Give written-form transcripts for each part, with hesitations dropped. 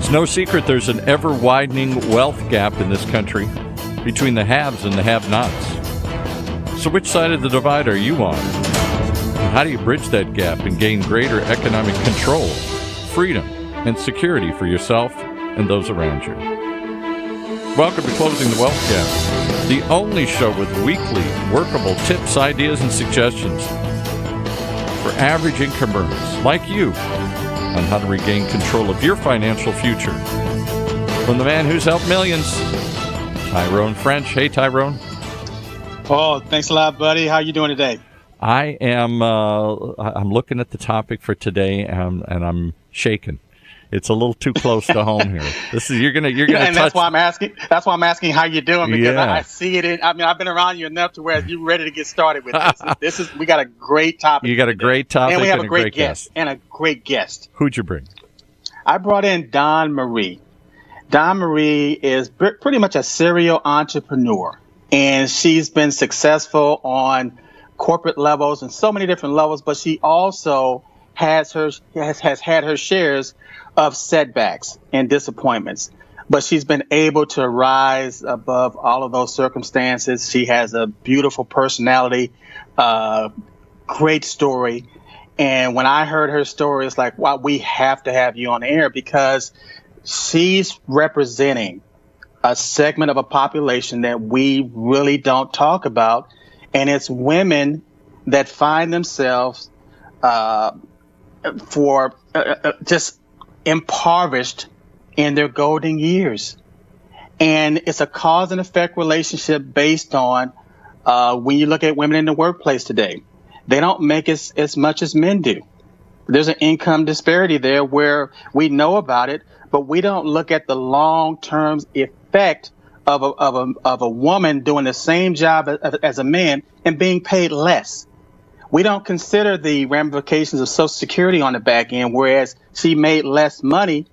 It's no secret there's an ever-widening wealth gap in this country between the haves and the have-nots. So which side of the divide are you on? And how do you bridge that gap and gain greater economic control, freedom, and security for yourself and those around you? Welcome to Closing the Wealth Gap, the only show with weekly workable tips, ideas, and suggestions for average income earners like you on how to regain control of your financial future. From the man who's helped millions, Tyrone French. Hey, Tyrone. Oh, thanks a lot, buddy. How you doing today? I am. I'm looking at the topic for today, and I'm shaken. It's a little too close to home here. This is you're gonna. And touch. That's why I'm asking. That's why I'm asking how you're doing, because yeah. I see it. I've been around you enough to where you're ready to get started with this. We got a great topic. You got a great topic, and we have a great guest. And a great guest. Who'd you bring? I brought in Dawn Marie. Dawn Marie is pretty much a serial entrepreneur, and she's been successful on corporate levels and so many different levels. But she also has had her shares of setbacks and disappointments, but she's been able to rise above all of those circumstances. She has a beautiful personality, great story. And when I heard her story, it's like, wow, we have to have you on the air, because she's representing a segment of a population that we really don't talk about. And it's women that find themselves just impoverished in their golden years. And it's a cause and effect relationship based on when you look at women in the workplace today, they don't make as much as men do. There's an income disparity there where we know about it, but we don't look at the long-term effect of a woman doing the same job as a man and being paid less. We don't consider the ramifications of Social Security on the back end, whereas she made less money,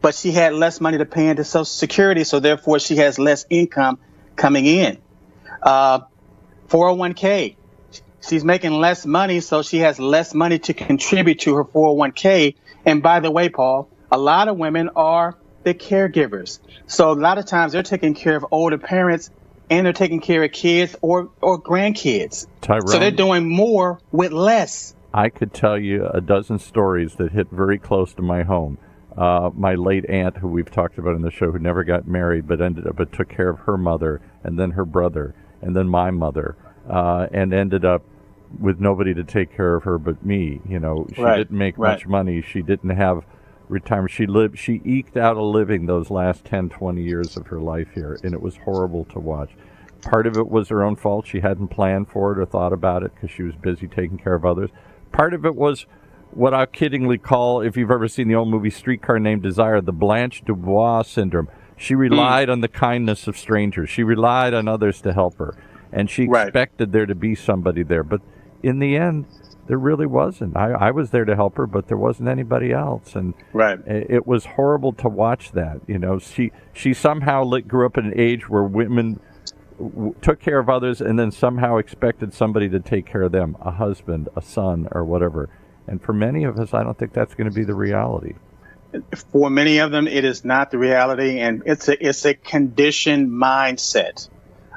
but she had less money to pay into Social Security, so therefore she has less income coming in. 401k, she's making less money, so she has less money to contribute to her 401k. And by the way, Paul, a lot of women are the caregivers. So a lot of times they're taking care of older parents, and they're taking care of kids or grandkids. Tyrone, so they're doing more with less. I could tell you a dozen stories that hit very close to my home. My late aunt, who we've talked about in the show, who never got married but took care of her mother and then her brother and then my mother, and ended up with nobody to take care of her but me. You know, she didn't make much money. She didn't have retirement. She eked out a living those last 10, 20 years of her life here, and it was horrible to watch. Part of it was her own fault. She hadn't planned for it or thought about it because she was busy taking care of others. Part of it was what I kiddingly call, if you've ever seen the old movie Streetcar Named Desire, the Blanche Dubois syndrome. She relied on the kindness of strangers. She relied on others to help her, and she expected there to be somebody there. But in the end, there really wasn't. I was there to help her, but there wasn't anybody else, and it was horrible to watch that. You know, she somehow grew up in an age where women took care of others and then somehow expected somebody to take care of them, a husband, a son, or whatever. And for many of us, I don't think that's going to be the reality. For many of them, it is not the reality, and it's a conditioned mindset.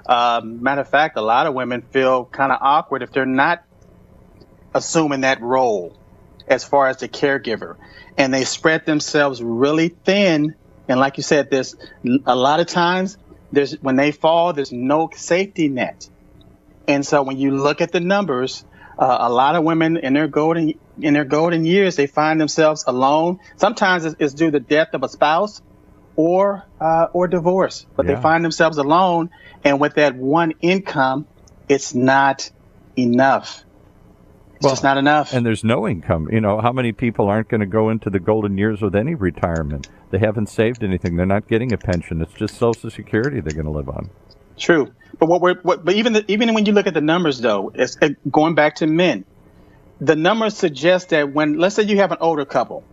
Matter of fact, a lot of women feel kind of awkward if they're not assuming that role as far as the caregiver, and they spread themselves really thin. And like you said, there's a lot of times when they fall, there's no safety net. And so when you look at the numbers, a lot of women in their golden years, they find themselves alone. Sometimes it's due to the death of a spouse or divorce, but they find themselves alone. And with that one income, it's not enough. It's just not enough. And there's no income. You know, how many people aren't going to go into the golden years with any retirement? They haven't saved anything. They're not getting a pension. It's just Social Security they're going to live on. True. But even when you look at the numbers, though, it's going back to men. The numbers suggest that let's say you have an older couple,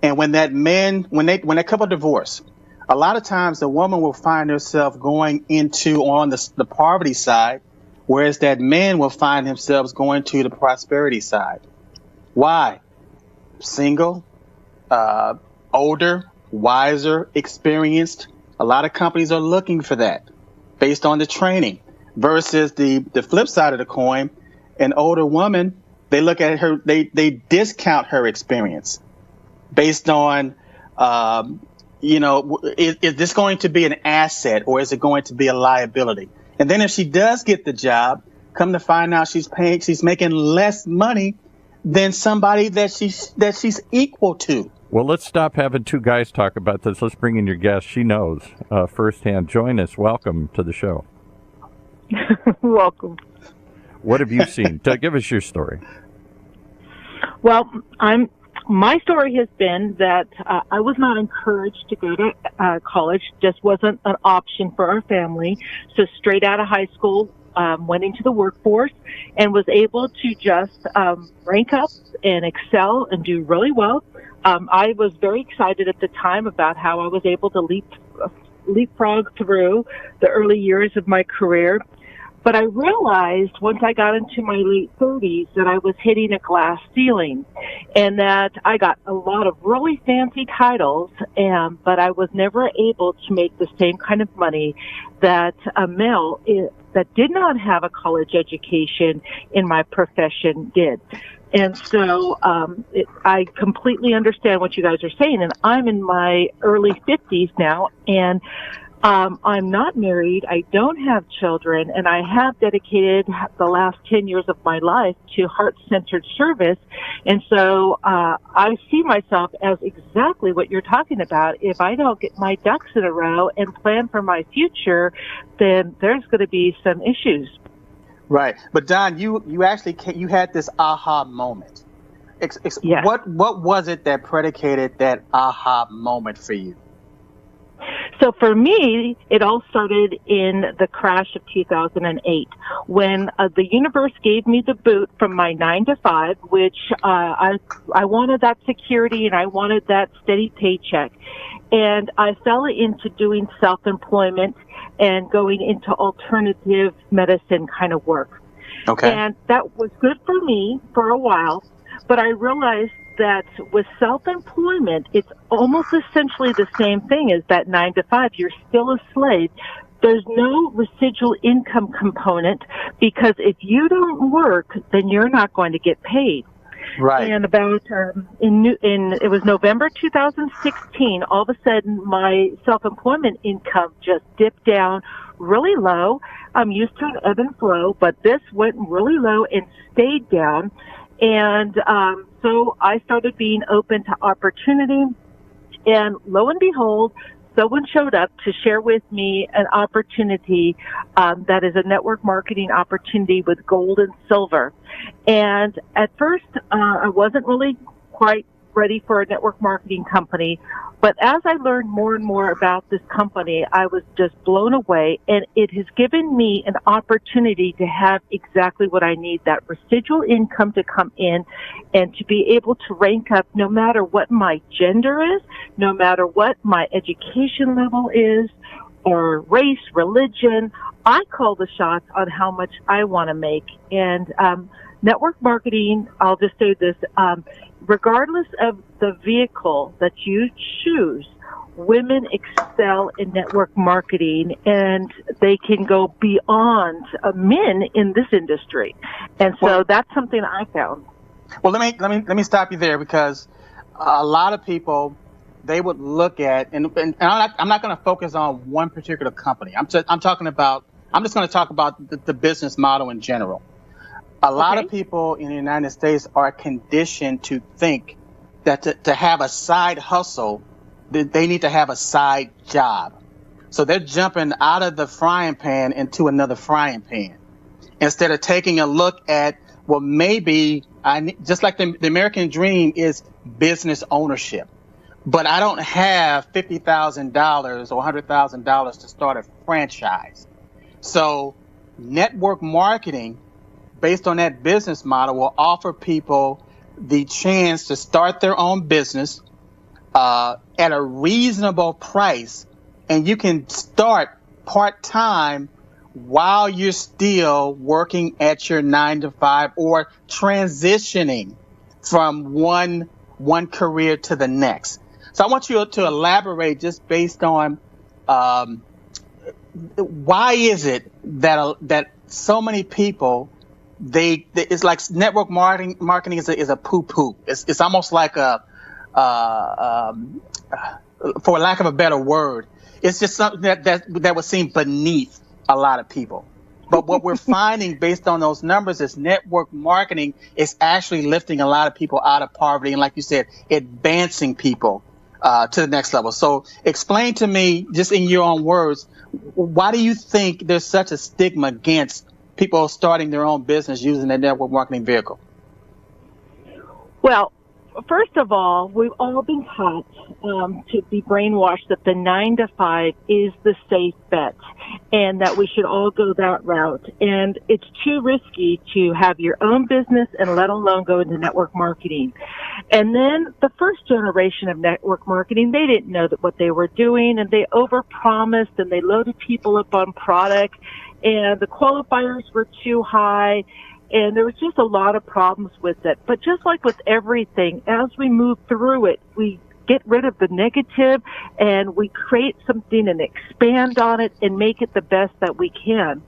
and when that couple divorce, a lot of times the woman will find herself going on the poverty side, whereas that man will find themselves going to the prosperity side. Why? Single, older, wiser, experienced. A lot of companies are looking for that based on the training versus the flip side of the coin. An older woman, they look at her, they discount her experience based on, is this going to be an asset or is it going to be a liability? And then if she does get the job, come to find out she's making less money than somebody that she's equal to. Well, let's stop having two guys talk about this. Let's bring in your guest. She knows firsthand. Join us. Welcome to the show. Welcome. What have you seen? Give us your story. Well, my story has been that I was not encouraged to go to college. Just wasn't an option for our family. So straight out of high school, went into the workforce and was able to just rank up and excel and do really well. I was very excited at the time about how I was able to leapfrog through the early years of my career. But I realized once I got into my late 30s that I was hitting a glass ceiling and that I got a lot of really fancy titles, but I was never able to make the same kind of money that a male that did not have a college education in my profession did. And so I completely understand what you guys are saying. And I'm in my early 50s now, and I'm not married. I don't have children, and I have dedicated the last 10 years of my life to heart-centered service. And so I see myself as exactly what you're talking about. If I don't get my ducks in a row and plan for my future, then there's going to be some issues. Right. But Don, you actually you had this aha moment. Yes. What was it that predicated that aha moment for you? So for me, it all started in the crash of 2008 when the universe gave me the boot from my 9-to-5, which I wanted that security and I wanted that steady paycheck. And I fell into doing self-employment and going into alternative medicine kind of work. Okay. And that was good for me for a while, but I realized that with self-employment, it's almost essentially the same thing as that 9-to-5. You're still a slave. There's no residual income component because if you don't work, then you're not going to get paid. Right. And about it was November 2016. All of a sudden, my self-employment income just dipped down really low. I'm used to an ebb and flow, but this went really low and stayed down. And so I started being open to opportunity. And lo and behold, someone showed up to share with me an opportunity that is a network marketing opportunity with gold and silver. And at first, I wasn't really quite ready for a network marketing company. But as I learned more and more about this company, I was just blown away. And it has given me an opportunity to have exactly what I need, that residual income to come in and to be able to rank up no matter what my gender is, no matter what my education level is, or race, religion. I call the shots on how much I want to make. And network marketing, I'll just say this, regardless of the vehicle that you choose, women excel in network marketing and they can go beyond men in this industry. And so that's something I found. Well, let me stop you there because a lot of people, they would look at, and I'm not going to focus on one particular company. I'm just going to talk about the business model in general. A lot of people in the United States are conditioned to think that to have a side hustle, they need to have a side job. So they're jumping out of the frying pan into another frying pan instead of taking a look at, well, maybe just like the American dream is business ownership, but I don't have $50,000 or $100,000 to start a franchise. So network marketing, based on that business model, will offer people the chance to start their own business at a reasonable price. And you can start part-time while you're still working at your 9-to-5 or transitioning from one career to the next. So I want you to elaborate just based on why is it that so many people it's like network marketing is a poo poo. It's almost like for lack of a better word, it's just something that would seem beneath a lot of people. But what we're finding based on those numbers is network marketing is actually lifting a lot of people out of poverty. And like you said, advancing people to the next level. So explain to me, just in your own words, why do you think there's such a stigma against people starting their own business using their network marketing vehicle? Well, first of all, we've all been taught to be brainwashed that the 9 to 5 is the safe bet and that we should all go that route. And it's too risky to have your own business and let alone go into network marketing. And then the first generation of network marketing, they didn't know that what they were doing, and they overpromised and they loaded people up on product, and the qualifiers were too high. And there was just a lot of problems with it. But just like with everything, as we move through it, we get rid of the negative and we create something and expand on it and make it the best that we can.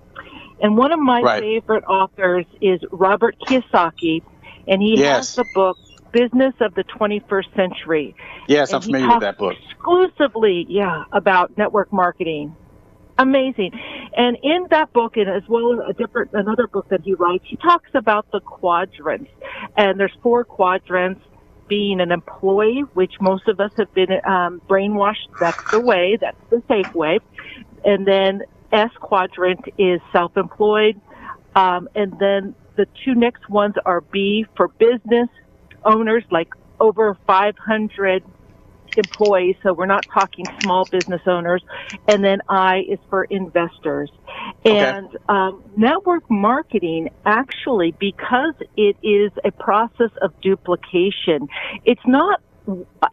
And one of my favorite authors is Robert Kiyosaki, and he has the book Business of the 21st Century. Yes, I'm familiar with that book. Exclusively, about network marketing. Amazing. And in that book, and as well as another book that he writes, he talks about the quadrants. And there's 4 quadrants: being an employee, which most of us have been brainwashed. That's the way. That's the safe way. And then S quadrant is self-employed. And then the 2 next ones are B for business owners, like over 500 employees, so we're not talking small business owners, and then I is for investors. And network marketing, actually, because it is a process of duplication, it's not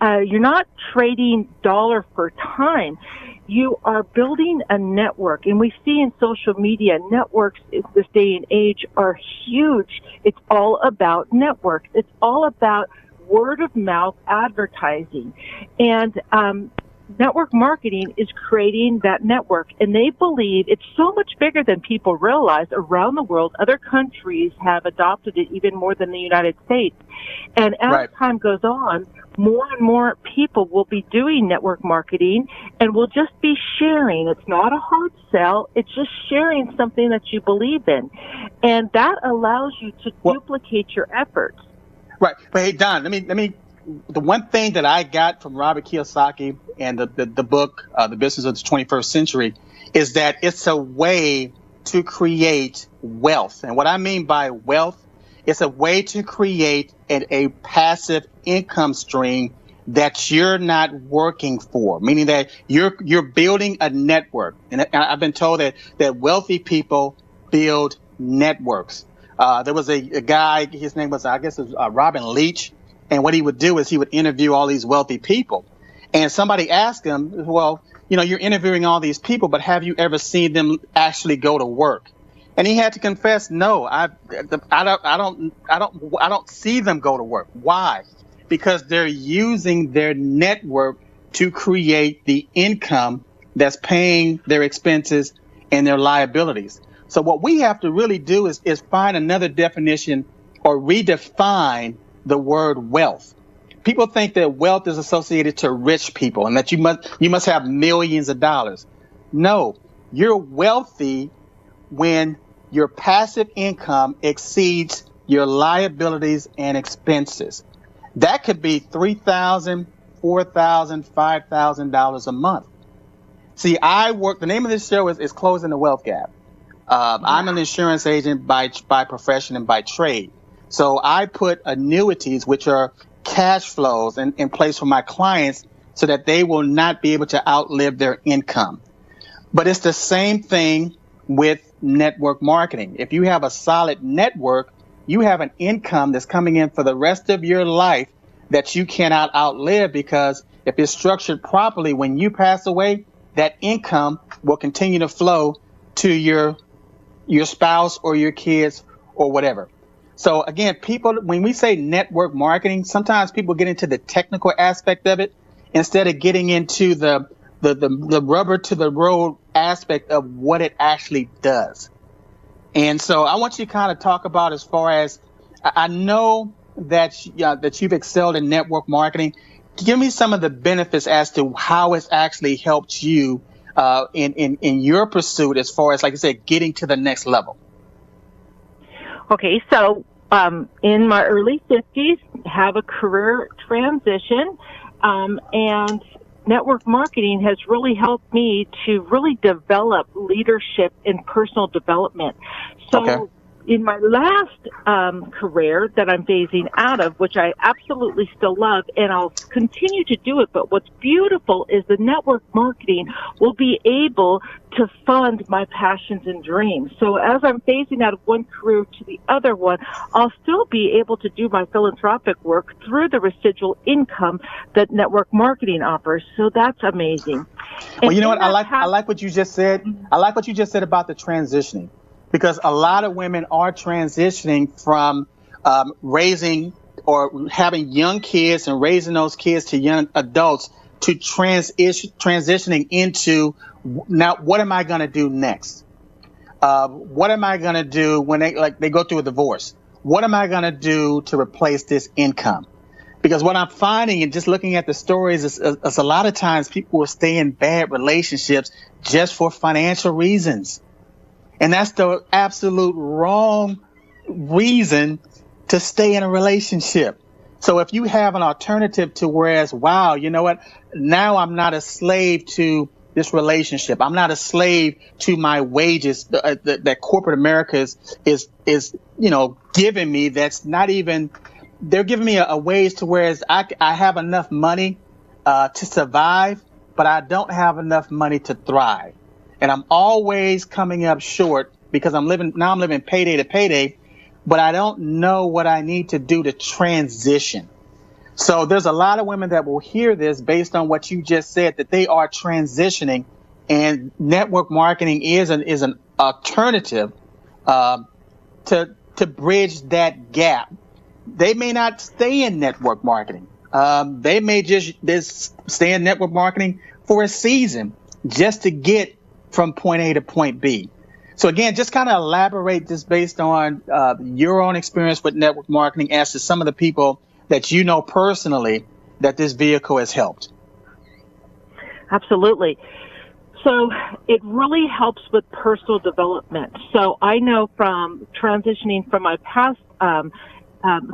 you're not trading dollar for time. You are building a network, and we see in social media, networks in this day and age are huge. It's all about networks. It's all about word of mouth advertising, and network marketing is creating that network, and they believe it's so much bigger than people realize. Around the world, other countries have adopted it even more than the United States, and as time goes on, more and more people will be doing network marketing and will just be sharing. It's not a hard sell, it's just sharing something that you believe in, and that allows you to duplicate your efforts. Right. But hey, Don, let me. The one thing that I got from Robert Kiyosaki and the book, The Business of the 21st Century, is that it's a way to create wealth. And what I mean by wealth, it's a way to create a passive income stream that you're not working for, meaning that you're building a network. And I've been told that wealthy people build networks. There was a guy, his name was, Robin Leach. And what he would do is he would interview all these wealthy people. And somebody asked him, well, you're interviewing all these people, but have you ever seen them actually go to work? And he had to confess, no, I don't see them go to work. Why? Because they're using their network to create the income that's paying their expenses and their liabilities. So what we have to really do is find another definition or redefine the word wealth. People think that wealth is associated to rich people and that you must have millions of dollars. No, you're wealthy when your passive income exceeds your liabilities and expenses. That could be $3,000, $4,000, $5,000 a month. See, the name of this show is Closing the Wealth Gap. I'm an insurance agent by profession and by trade. So I put annuities, which are cash flows, in place for my clients so that they will not be able to outlive their income. But it's the same thing with network marketing. If you have a solid network, you have an income that's coming in for the rest of your life that you cannot outlive, because if it's structured properly, when you pass away, that income will continue to flow to your spouse or your kids or whatever. So again, people, when we say network marketing, sometimes people get into the technical aspect of it instead of getting into the rubber to the road aspect of what it actually does. And so I want you to kind of talk about, as far as I know that you've excelled in network marketing. Give me some of the benefits as to how it's actually helped you in your pursuit, as far as, like I said, getting to the next level. Okay, so in my early 50s, have a career transition, and network marketing has really helped me to really develop leadership and personal development. So okay. In my last career that I'm phasing out of, which I absolutely still love, and I'll continue to do it, but what's beautiful is the network marketing will be able to fund my passions and dreams. So as I'm phasing out of one career to the other one, I'll still be able to do my philanthropic work through the residual income that network marketing offers. So that's amazing. Well, you know what? I like what you just said. I like what you just said about the transitioning. Because a lot of women are transitioning from raising or having young kids and raising those kids to young adults to transitioning into, now, what am I going to do next? What am I going to do when they go through a divorce? What am I going to do to replace this income? Because what I'm finding, and just looking at the stories, is a lot of times people will stay in bad relationships just for financial reasons. And that's the absolute wrong reason to stay in a relationship. So if you have an alternative to, whereas, wow, you know what? Now I'm not a slave to this relationship. I'm not a slave to my wages that corporate America is giving me. That's not even, they're giving me a ways to, whereas I have enough money to survive, but I don't have enough money to thrive. And I'm always coming up short because I'm living payday to payday, but I don't know what I need to do to transition. So there's a lot of women that will hear this based on what you just said, that they are transitioning, and network marketing is an alternative to bridge that gap. They may not stay in network marketing. They may just stay in network marketing for a season just to get from point A to point B. So again, just kind of elaborate this based on your own experience with network marketing as to some of the people that you know personally that this vehicle has helped. Absolutely. So it really helps with personal development. So I know from transitioning from my past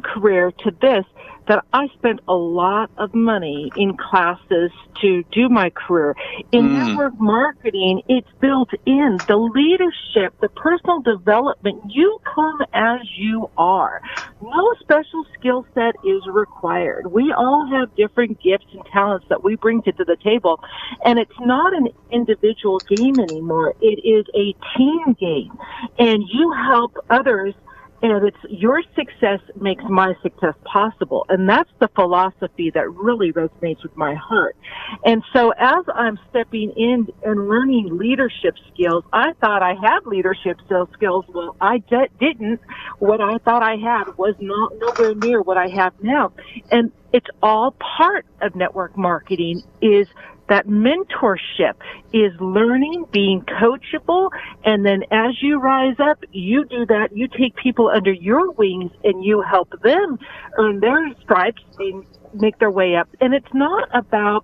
career to this, that I spent a lot of money in classes to do my career. In network marketing, it's built in. The leadership, the personal development, you come as you are. No special skill set is required. We all have different gifts and talents that we bring to the table. And it's not an individual game anymore. It is a team game. And you help others, and it's your success makes my success possible. And that's the philosophy that really resonates with my heart. And so as I'm stepping in and learning leadership skills, I thought I had leadership skills. Well, I didn't. What I thought I had was nowhere near what I have now. And it's all part of network marketing, is that mentorship, is learning, being coachable, and then as you rise up, you do that. You take people under your wings and you help them earn their stripes and make their way up. And it's not about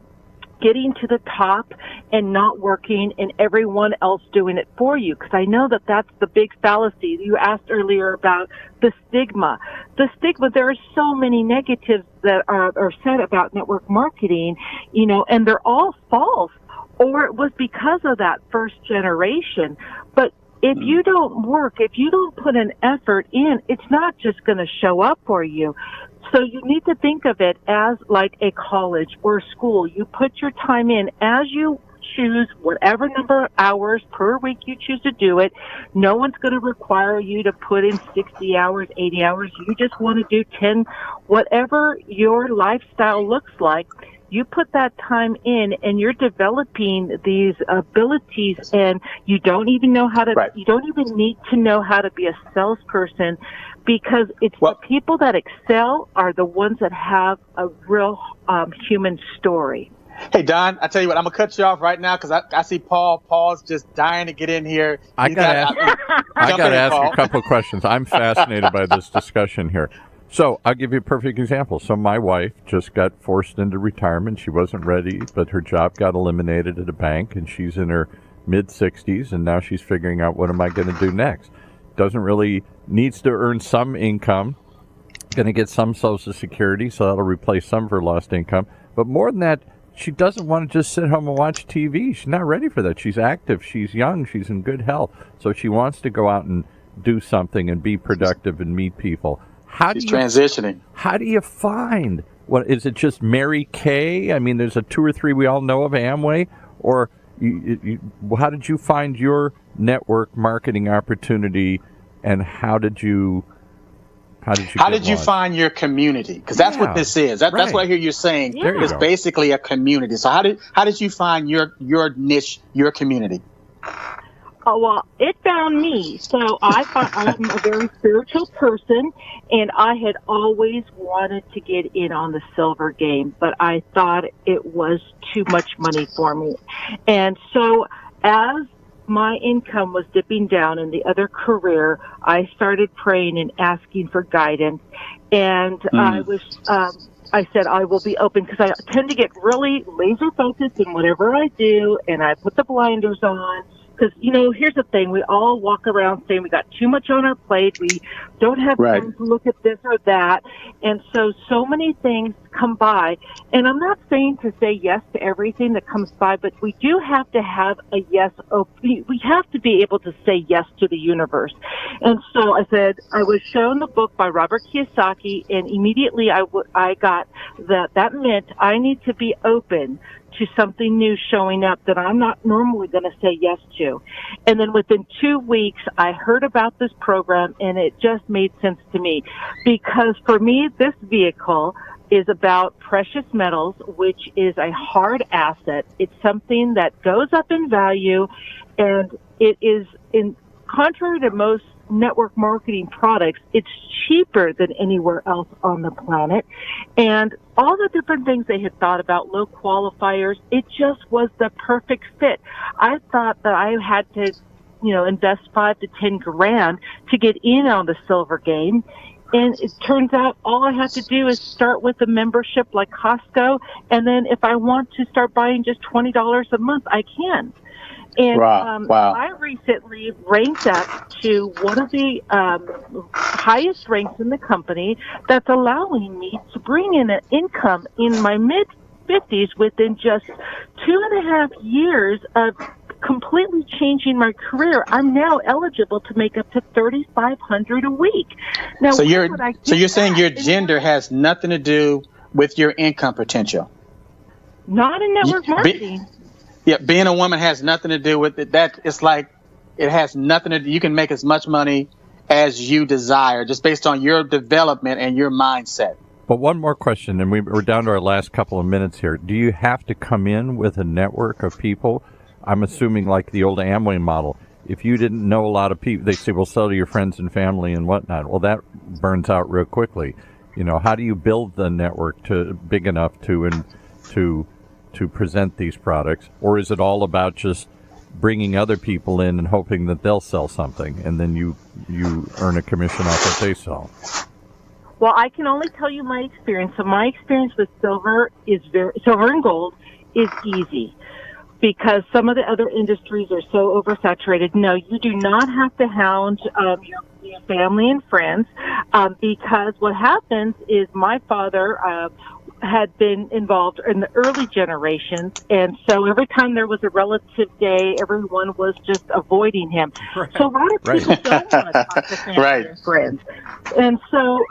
getting to the top and not working and everyone else doing it for you, because I know that that's the big fallacy. You asked earlier about the stigma. There are so many negatives that are said about network marketing, and they're all false, or it was because of that first generation. But if you don't work, if you don't put an effort in, it's not just going to show up for you. So you need to think of it as like a college or a school. You put your time in as you choose whatever number of hours per week you choose to do it. No one's going to require you to put in 60 hours, 80 hours. You just want to do 10, whatever your lifestyle looks like. You put that time in and you're developing these abilities, and you don't even know how to, you don't even need to know how to be a salesperson, because it's the people that excel are the ones that have a real human story. Hey, Don, I tell you what, I'm going to cut you off right now because I see Paul. Paul's just dying to get in here. I got to ask you a couple of questions. I'm fascinated by this discussion here. So I'll give you a perfect example. So my wife just got forced into retirement. She wasn't ready, but her job got eliminated at a bank, and she's in her mid-60s, and now she's figuring out, what am I going to do next? Needs to earn some income, going to get some Social Security, so that'll replace some of her lost income. But more than that, she doesn't want to just sit home and watch TV. She's not ready for that. She's active. She's young. She's in good health. So she wants to go out and do something and be productive and meet people. She's transitioning. How do you find? What is it? Just Mary Kay? I mean, there's a 2 or 3 we all know of Amway. Or how did you find your network marketing opportunity, and how did you find your community? Because that's what this is. That's what I hear you saying. Yeah. It's basically a community. So how did you find your niche, your community? Oh, well, it found me. So I'm a very spiritual person, and I had always wanted to get in on the silver game, but I thought it was too much money for me. And so as my income was dipping down in the other career, I started praying and asking for guidance. And I said, I will be open, because I tend to get really laser focused in whatever I do, and I put the blinders on. Because, here's the thing. We all walk around saying we got too much on our plate. We don't have time to look at this or that. And so many things come by. And I'm not saying to say yes to everything that comes by, but we do have to have a yes. We have to be able to say yes to the universe. And so I said, I was shown the book by Robert Kiyosaki, and immediately I got that meant I need to be open to something new showing up that I'm not normally going to say yes to. And then within 2 weeks, I heard about this program, and it just made sense to me. Because for me, this vehicle is about precious metals, which is a hard asset. It's something that goes up in value, and it is, contrary to most network marketing products, it's cheaper than anywhere else on the planet. And all the different things they had thought about, low qualifiers, it just was the perfect fit. I thought that I had to, invest $5 to $10 grand to get in on the silver game. And it turns out all I have to do is start with a membership like Costco. And then if I want to start buying just $20 a month, I can. And I recently ranked up to one of the highest ranks in the company that's allowing me to bring in an income in my mid-50s within just 2.5 years of completely changing my career. I'm now eligible to make up to $3,500 a week. Now, so you're saying your gender has nothing to do with your income potential? Not in network marketing. Yeah, being a woman has nothing to do with it. That it's like it has nothing to do. You can make as much money as you desire, just based on your development and your mindset. But one more question, and we're down to our last couple of minutes here. Do you have to come in with a network of people? I'm assuming like the old Amway model. If you didn't know a lot of people, they say, well, sell to your friends and family and whatnot. Well, that burns out real quickly. How do you build the network to big enough to present these products? Or is it all about just bringing other people in and hoping that they'll sell something, and then you earn a commission off what they sell? Well, I can only tell you my experience. So my experience with silver and gold is easy, because some of the other industries are so oversaturated. No, you do not have to hound your family and friends, because what happens is my father had been involved in the early generations, and so every time there was a relative day, everyone was just avoiding him. Right. So a lot of people don't want to talk to family and friends. And so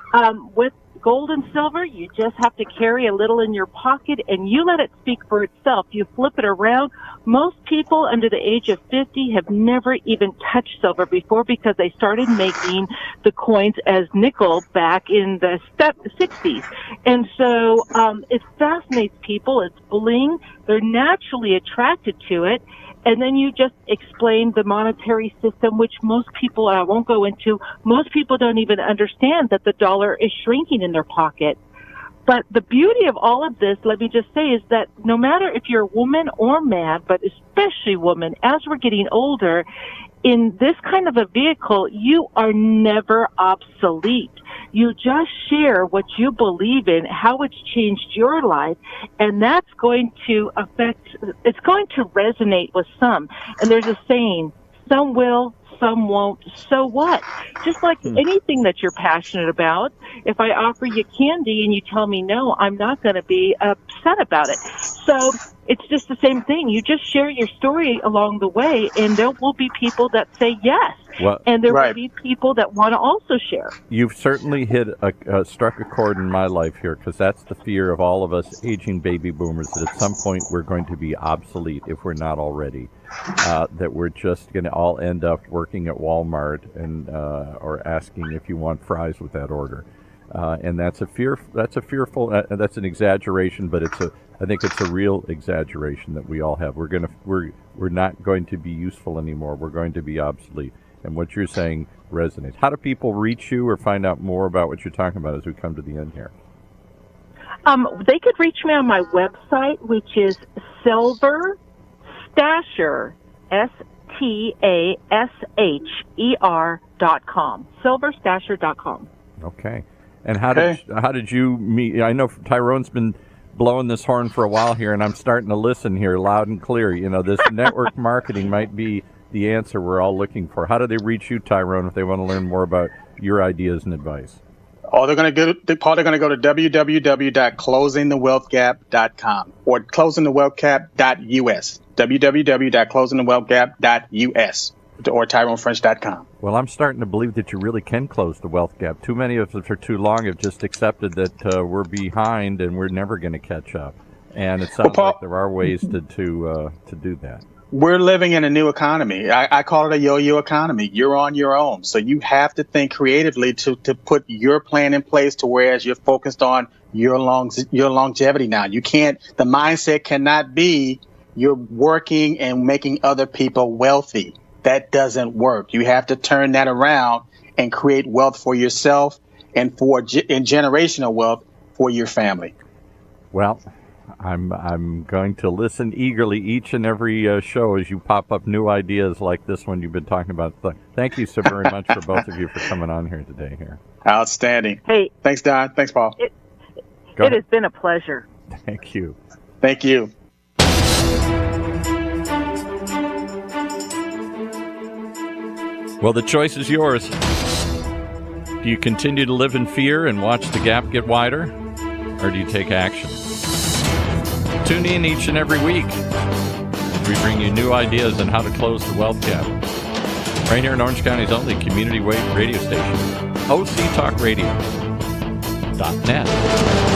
with gold and silver, you just have to carry a little in your pocket, and you let it speak for itself. You flip it around. Most people under the age of 50 have never even touched silver before, because they started making the coins as nickel back in the 60s. And so it fascinates people. It's bling. They're naturally attracted to it. And then you just explain the monetary system, which most people, I won't go into, most people don't even understand that the dollar is shrinking in their pocket. But the beauty of all of this, let me just say, is that no matter if you're a woman or man, but especially woman, as we're getting older, in this kind of a vehicle, you are never obsolete. You just share what you believe in, how it's changed your life, and that's going to it's going to resonate with some. And there's a saying, some will, some won't, so what? Just like anything that you're passionate about, if I offer you candy and you tell me no, I'm not going to be upset about it. So it's just the same thing. You just share your story along the way, and there will be people that say yes. Well, and there will be people that want to also share. You've certainly struck a chord in my life here, because that's the fear of all of us aging baby boomers, that at some point we're going to be obsolete if we're not already. That we're just going to all end up working at Walmart and or asking if you want fries with that order. And that's a fearful. That's an exaggeration, but I think it's a real exaggeration that we all have. We're not going to be useful anymore. We're going to be obsolete. And what you're saying resonates. How do people reach you or find out more about what you're talking about as we come to the end here? They could reach me on my website, which is Silver Stasher, STASHER.com. SilverStasher.com. Okay. And how did you meet? I know Tyrone's been blowing this horn for a while here, and I'm starting to listen here loud and clear. You know, this network marketing might be the answer we're all looking for. How do they reach you, Tyrone, if they want to learn more about your ideas and advice? Oh, they're going to go to www.closingthewealthgap.com or closingthewealthgap.us. www.closingthewealthgap.us or tyronefrench.com. Well, I'm starting to believe that you really can close the wealth gap. Too many of us for too long have just accepted that we're behind and we're never going to catch up. And it sounds like there are ways to do that. We're living in a new economy. I call it a yo-yo economy. You're on your own. So you have to think creatively to put your plan in place to whereas you're focused on your longevity now. The mindset cannot be you're working and making other people wealthy. That doesn't work. You have to turn that around and create wealth for yourself and generational wealth for your family. Well, I'm going to listen eagerly each and every show as you pop up new ideas like this one you've been talking about. Thank you so very much for both of you for coming on here today. Outstanding. Hey, thanks, Don. Thanks, Paul. It has been a pleasure. Thank you. Thank you. Well, the choice is yours. Do you continue to live in fear and watch the gap get wider, or do you take action? Tune in each and every week as we bring you new ideas on how to close the wealth gap. Right here in Orange County's only community radio station, OCTalkRadio.net.